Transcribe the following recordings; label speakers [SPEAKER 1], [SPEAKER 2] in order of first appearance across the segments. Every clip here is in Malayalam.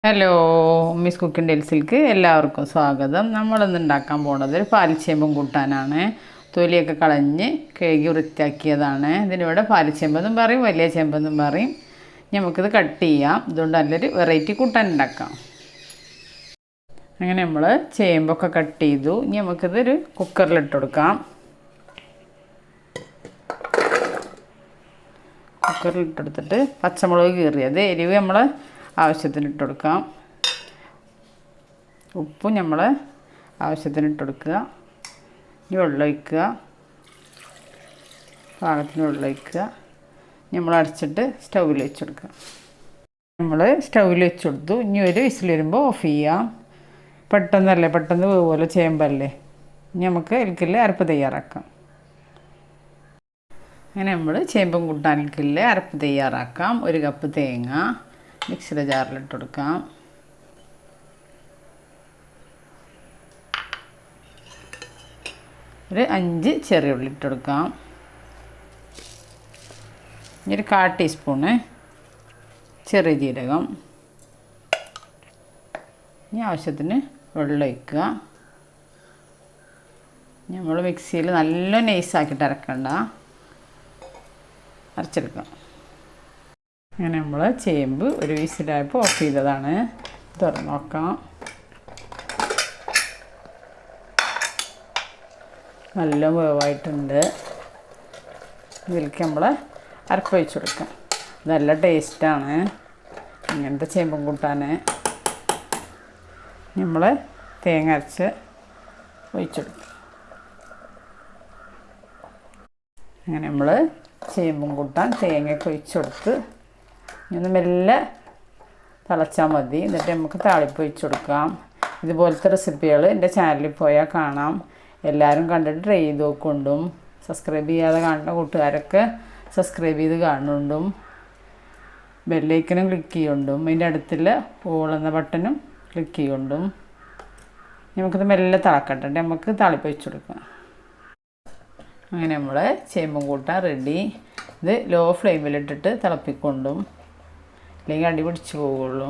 [SPEAKER 1] ഹലോ, മിസ് കുക്കിംഗ് ഡെൽസിലേക്ക് എല്ലാവർക്കും സ്വാഗതം. നമ്മളിന്ന് ഉണ്ടാക്കാൻ പോകുന്നത് ഒരു പാലിച്ചേമ്പും കൂട്ടാനാണ്. തൊലിയൊക്കെ കളഞ്ഞ് കഴുകി വൃത്തിയാക്കിയതാണ്. ഇതിനിവിടെ പാലിച്ചേമ്പെന്നും പറയും, വലിയ ചേമ്പെന്നും പറയും. നമുക്കിത് കട്ട് ചെയ്യാം. ഇതുകൊണ്ട് നല്ലൊരു വെറൈറ്റി കൂട്ടാൻ ഉണ്ടാക്കാം. അങ്ങനെ നമ്മൾ ചേമ്പൊക്കെ കട്ട് ചെയ്തു. ഇനി നമുക്കിതൊരു കുക്കറിലിട്ട് കൊടുക്കാം. കുക്കറിലിട്ടെടുത്തിട്ട് പച്ചമുളക് കീറിയത്, എരിവ് നമ്മൾ ആവശ്യത്തിന് ഇട്ട് കൊടുക്കാം. ഉപ്പും നമ്മൾ ആവശ്യത്തിന് ഇട്ട് കൊടുക്കുക. ഇനി വെള്ളം ഒഴിക്കുക, പാകത്തിന് വെള്ളം ഒഴിക്കുക. നമ്മൾ അടച്ചിട്ട് സ്റ്റൗവിൽ വെച്ച് കൊടുക്കുക. നമ്മൾ സ്റ്റൗവിൽ വെച്ച് കൊടുത്തു. ഇനി ഒരു വിസിൽ വരുമ്പോൾ ഓഫ് ചെയ്യാം. പെട്ടെന്ന് പോലെ ചേമ്പല്ലേ. ഇനി നമുക്ക് അതിൽക്കില്ല അരപ്പ് തയ്യാറാക്കാം. അങ്ങനെ നമ്മൾ ചേമ്പും കൂട്ടാനിൽക്കില്ല അരപ്പ് തയ്യാറാക്കാം. 1 കപ്പ് തേങ്ങ മിക്സിയുടെ ജാറിലിട്ട് കൊടുക്കാം. ഒരു 5 ചെറിയ ഉള്ളി ഇട്ട് കൊടുക്കാം. ഇനി ഒരു 1/4 ടീസ്പൂണ് ചെറിയ ജീരകം. ഇനി ആവശ്യത്തിന് വെള്ളം ഒഴിക്കുക. നമ്മൾ മിക്സിയിൽ നല്ല നൈസാക്കിയിട്ട് അരക്കണ്ട, അരച്ചെടുക്കാം. അങ്ങനെ നമ്മൾ ചേമ്പ് ഒരു വിസിലായപ്പോൾ ഓഫ് ചെയ്തതാണ്. തുറന്ന് നോക്കാം. നല്ല വേവായിട്ടുണ്ട്. ഇതിലേക്ക് നമ്മൾ അരപ്പ് ഒഴിച്ച് കൊടുക്കാം. നല്ല ടേസ്റ്റാണ് ഇങ്ങനത്തെ ചേമ്പും കൂട്ടാൻ. നമ്മൾ തേങ്ങ അരച്ച് ഒഴിച്ചെടുക്കും. അങ്ങനെ നമ്മൾ ചേമ്പും കൂട്ടാൻ തേങ്ങയൊക്കെ ഒഴിച്ചെടുത്ത് ഇനി മെല്ലെ തിളച്ചാൽ മതി. എന്നിട്ട് നമുക്ക് താളിപ്പ് ഒഴിച്ച് കൊടുക്കാം. ഇതുപോലത്തെ റെസിപ്പികൾ എൻ്റെ ചാനലിൽ പോയാൽ കാണാം. എല്ലാവരും കണ്ടിട്ട് ട്രൈ ചെയ്ത് നോക്കുന്നുണ്ടും, സബ്സ്ക്രൈബ് ചെയ്യാതെ കാണുന്ന കൂട്ടുകാരൊക്കെ സബ്സ്ക്രൈബ് ചെയ്ത് കാണുന്നുണ്ടും, ബെല്ലൈക്കനും ക്ലിക്ക് ചെയ്യുന്നുണ്ടും, അതിൻ്റെ അടുത്തുള്ള ഓൾ എന്ന ബട്ടണും ക്ലിക്ക് ചെയ്യുന്നുണ്ടും. നമുക്കിത് മെല്ലെ തിളക്കട്ടെ. നമുക്ക് താളിപ്പ് ഒഴിച്ച് കൊടുക്കാം. അങ്ങനെ നമ്മൾ ചേമ്പും കൂട്ടാൻ റെഡി. ഇത് ലോ ഫ്ലെയിമിലിട്ടിട്ട് തിളപ്പിക്കൊണ്ടും, അല്ലെങ്കിൽ അടി പിടിച്ച് പോവുള്ളൂ.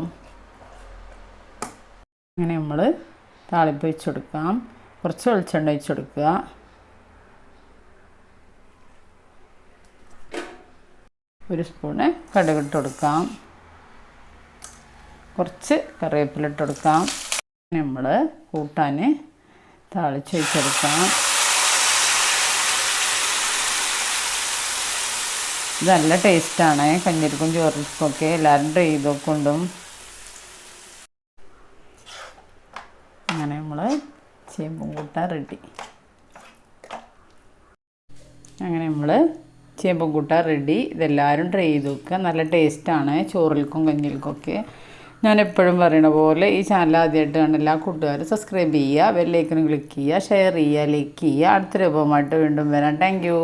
[SPEAKER 1] അങ്ങനെ നമ്മൾ താളിപ്പ് വെച്ച് കൊടുക്കാം. കുറച്ച് വെളിച്ചെണ്ണ ഒഴിച്ച് കൊടുക്കുക. ഒരു സ്പൂണ് കടുകിട്ട് കൊടുക്കാം. കുറച്ച് കറിവേപ്പില ഇട്ട് കൊടുക്കാം. നമ്മൾ കൂട്ടാൻ താളിച്ച് ഒഴിച്ചെടുക്കാം. ഇത് നല്ല ടേസ്റ്റാണ്. കഞ്ഞിരിക്കും ചോറിക്കും എല്ലാവരും ട്രൈ ചെയ്ത് നോക്കുന്നുണ്ടും. അങ്ങനെ നമ്മൾ ചേമ്പും കൂട്ടാൻ റെഡി. ഇതെല്ലാവരും ട്രൈ ചെയ്ത് നോക്കുക. നല്ല ടേസ്റ്റാണ് ചോറിൽക്കും കഞ്ഞിൽക്കൊക്കെ. ഞാൻ എപ്പോഴും പറയുന്ന പോലെ ഈ ചാനൽ ആദ്യമായിട്ട് കാണുന്ന എല്ലാ കൂട്ടുകാരും സബ്സ്ക്രൈബ് ചെയ്യുക, ബെല്ലൈക്കനും ക്ലിക്ക് ചെയ്യുക, ഷെയർ ചെയ്യുക, ലൈക്ക് ചെയ്യുക. അടുത്ത രൂപമായിട്ട് വീണ്ടും വരാം. Thank you.